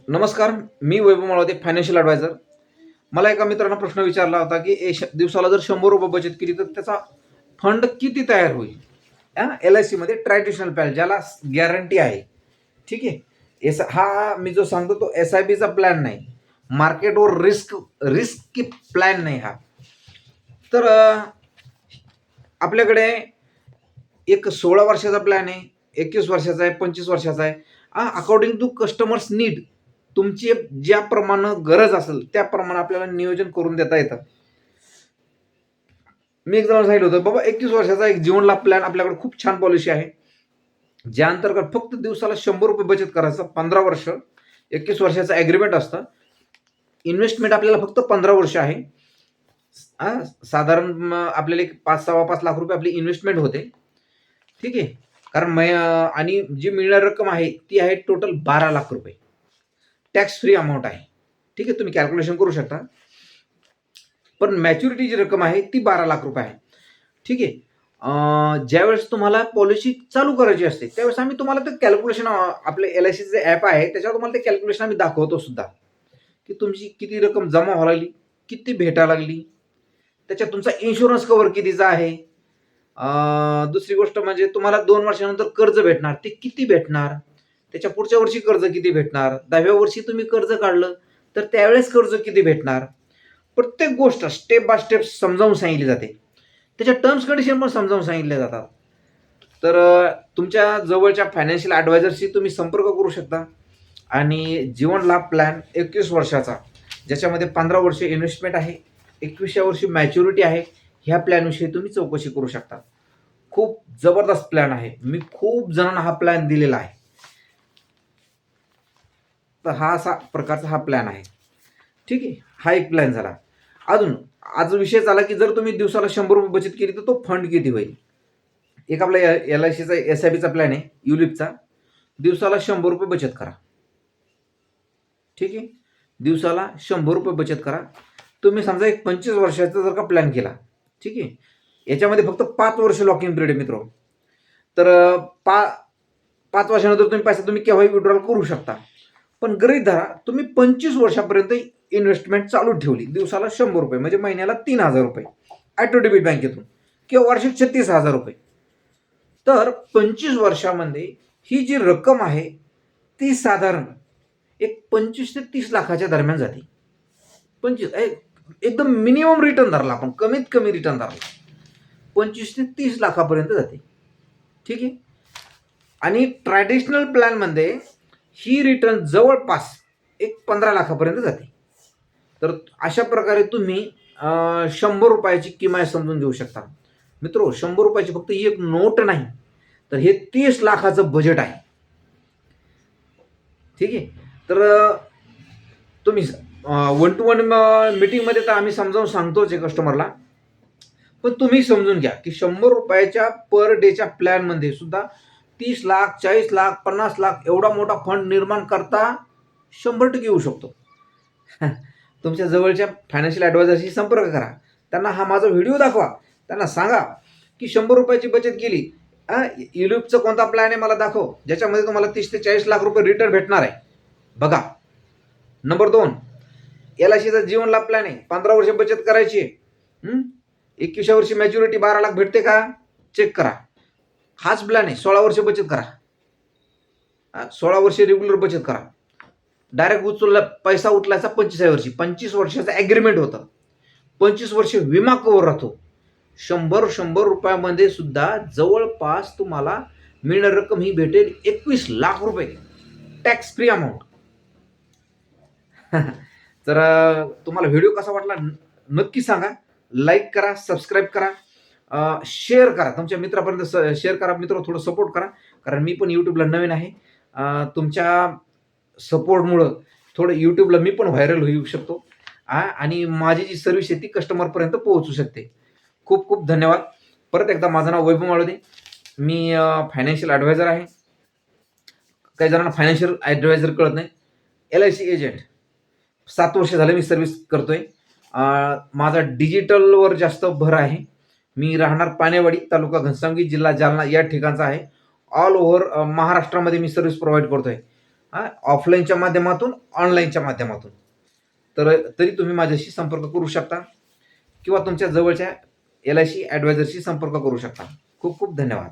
नमस्कार. मी वैभव Malvade, financial adviser. मला एका मित्रानं प्रश्न विचारला होता, की दिवसाला जर ₹100 बचत केली, तर त्याचा फंड किती तयार होईल? एल-आय-सीमध्ये ट्रॅडिशनल प्लॅन ज्याला गॅरंटी आहे. ठीक आहे. हा मी जो सांगतो तो एस-आय-पीचा प्लॅन नाही. मार्केटवर रिस्क प्लॅन नाही हा. तर आपल्याकडे एक 16 वर्षाचा प्लॅन आहे, 21 वर्षाचा आहे, 25 वर्षाचा आहे. अकॉर्डिंग टू कस्टमर्स नीड तुमची ज्याप्रमाणे गरज असेल त्याप्रमाणे आपल्याला नियोजन करून देता येतं. मी एकदा सांगितलं होतं, बाबा 21 वर्षाचा एक जीवन लाभ प्लॅन आपल्याकडे खूप छान पॉलिसी आहे. ज्या अंतर्गत फक्त दिवसाला ₹100 बचत करायचं 15 वर्ष, 21 वर्षाचं ॲग्रीमेंट असतं. इन्व्हेस्टमेंट आपल्याला फक्त 15 वर्ष आहे. साधारण आपल्याला एक 5-5.25 लाख रुपये आपली इन्व्हेस्टमेंट होते. ठीक आहे. कारण आणि जी मिळणारी रक्कम आहे ती आहे टोटल 12 लाख रुपये. टॅक्स फ्री अमाउंट आहे. ठीक आहे. तुम्ही कॅल्क्युलेशन करू शकता. पण मॅच्युरिटी जी रक्कम आहे ती 12 लाख रुपये आहे. ठीक आहे. ज्यावेळेस तुम्हाला पॉलिसी चालू करायची असते त्यावेळेस आम्ही तुम्हाला ते कॅल्क्युलेशन आपले एल-आय-सीचे ॲप आहे त्याच्यावर तुम्हाला ते कॅल्क्युलेशन आम्ही दाखवतो सुद्धा, की तुमची किती रक्कम जमा व्हायला लागली, किती भेटायला लागली, त्याच्यात तुमचा इन्शुरन्स कव्हर कितीचा आहे. दुसरी गोष्ट म्हणजे तुम्हाला 2 वर्षानंतर कर्ज भेटणार, ते किती भेटणार, त्याच्या पुढच्या वर्षी कर्ज किती भेटणार, 10व्या वर्षी तुम्ही कर्ज काढलं तर त्यावेळेस कर्ज किती भेटणार. प्रत्येक गोष्ट स्टेप बाय स्टेप समजावून सांगितली जाते. त्याच्या टर्म्स कंडिशन पण समजावून सांगितल्या जातात. तर तुमच्या जवळच्या फायनान्शियल ॲडवायझरशी तुम्ही संपर्क करू शकता आणि जीवन लाभ प्लॅन 21 वर्षाचा ज्याच्यामध्ये 15 वर्ष इन्व्हेस्टमेंट आहे, 21व्या वर्षी मॅच्युरिटी आहे, ह्या प्लॅनविषयी तुम्ही चौकशी करू शकता. खूप जबरदस्त प्लॅन आहे. मी खूप जणांना हा प्लॅन दिलेला आहे. तर हा असा प्रकारचा हा प्लॅन आहे. ठीक आहे. हा एक प्लॅन झाला. अजून आज विषय झाला, की जर तुम्ही दिवसाला ₹100 बचत केली तर तो फंड किती होईल? एक आपला एल-आय-सीचा एस-आय-पीचा प्लॅन आहे युलिपचा. दिवसाला ₹100 बचत करा. ठीक आहे. दिवसाला ₹100 बचत करा. तुम्ही समजा एक 25 वर्षाचा जर का प्लॅन केला, ठीक आहे. याच्यामध्ये फक्त 5 वर्ष लॉक इन पिरियड आहे मित्रांनो. तर 5 वर्षानंतर तुम्ही केव्हाही विड्रॉल करू शकता. पण गृहीत धरा तुम्ही 25 वर्षापर्यंत इन्व्हेस्टमेंट चालू ठेवली. दिवसाला ₹100 म्हणजे महिन्याला ₹3000 ऑटो डेबिट बँकेतून किंवा वार्षिक ₹36,000. तर 25 वर्षामध्ये ही जी रक्कम आहे ती साधारण एक 25 ते 30 लाखाच्या दरम्यान जाते. 25 एकदम मिनिमम रिटर्न धरला आपण, कमीत कमी रिटर्न धरला 25 ते 30 लाखापर्यंत जाते. ठीक आहे. आणि ट्रॅडिशनल प्लॅनमध्ये ही रिटर्न जवळपास एक 15 लाखापर्यंत जाते. तर अशा प्रकारे तुम्ही ₹100ची किमया समजून घेऊ शकता. मित्रो, ₹100ची फक्त ही एक नोट नाही, तर हे 30 लाखाचं बजेट आहे. ठीक आहे. तर तुम्ही 1 to 1 मीटिंगमध्ये तर आम्ही समजावून सांगतोच आहे कस्टमरला. पण तुम्ही समजून घ्या, की ₹100च्या पर डेच्या प्लॅनमध्ये सुद्धा 30 लाख, 40 लाख, 50 लाख एवढा मोठा फंड निर्माण करता 100% येऊ शकतो. तुमच्या जवळच्या फायनान्शियल ॲडवायझरशी संपर्क करा. त्यांना हा माझा व्हिडिओ दाखवा. त्यांना सांगा, की ₹100ची बचत केली. युलिपचा कोणता प्लॅन आहे मला दाखव, ज्याच्यामध्ये तुम्हाला 30 ते 40 लाख रुपये रिटर्न भेटणार आहे. बघा. नंबर 2, एल-आय-सीचा जीवन लाभ प्लॅन आहे. 15 वर्ष बचत करायची आहे. 21व्या वर्षी मॅच्युरिटी 12 लाख भेटते का? चेक करा. हाच प्लॅन आहे. 16 वर्ष बचत करा. 16 वर्ष रेग्युलर बचत करा. डायरेक्ट पैसा उचलायचा 25व्या वर्षी. 25 वर्षाचं ॲग्रीमेंट होतं. 25 वर्ष विमा कव्हर राहतो. ₹100 सुद्धा जवळपास तुम्हाला मिळणारी रक्कम ही भेटेल 21 लाख रुपये. Tax free amount. तर तुम्हाला व्हिडिओ कसा वाटला नक्की सांगा. लाईक करा, सबस्क्राईब करा, शेअर करा, तुमच्या मित्रापर्यंत शेअर करा. मित्र थोडं सपोर्ट करा, कारण मी पण यूट्यूबला नवीन आहे. तुमच्या सपोर्टमुळं थोडं यूट्यूबला मी पण व्हायरल होऊ शकतो आणि माझी जी सर्व्हिस आहे ती कस्टमरपर्यंत पोहोचू शकते. खूप खूप धन्यवाद. परत एकदा माझं नाव वैभव माळवदे. मी फायनान्शियल ॲडवायझर आहे. काही जणांना फायनान्शियल ॲडवायझर कळत नाही. एल-आय-सी एजंट 7 वर्ष झाले मी सर्व्हिस करतोय. माझा डिजिटलवर जास्त भर आहे. मी राहणार पानेवाडी, तालुका घनसावंगी, जिल्हा जालना या ठिकाणचा आहे. ऑल ओव्हर महाराष्ट्रामध्ये मी सर्व्हिस प्रोव्हाइड करतोय. ऑफलाईनच्या माध्यमातून, ऑनलाईनच्या माध्यमातून. तर तरी तुम्ही माझ्याशी संपर्क करू शकता किंवा तुमच्या जवळच्या LIC ॲडवायझरशी संपर्क करू शकता. खूप खूप धन्यवाद.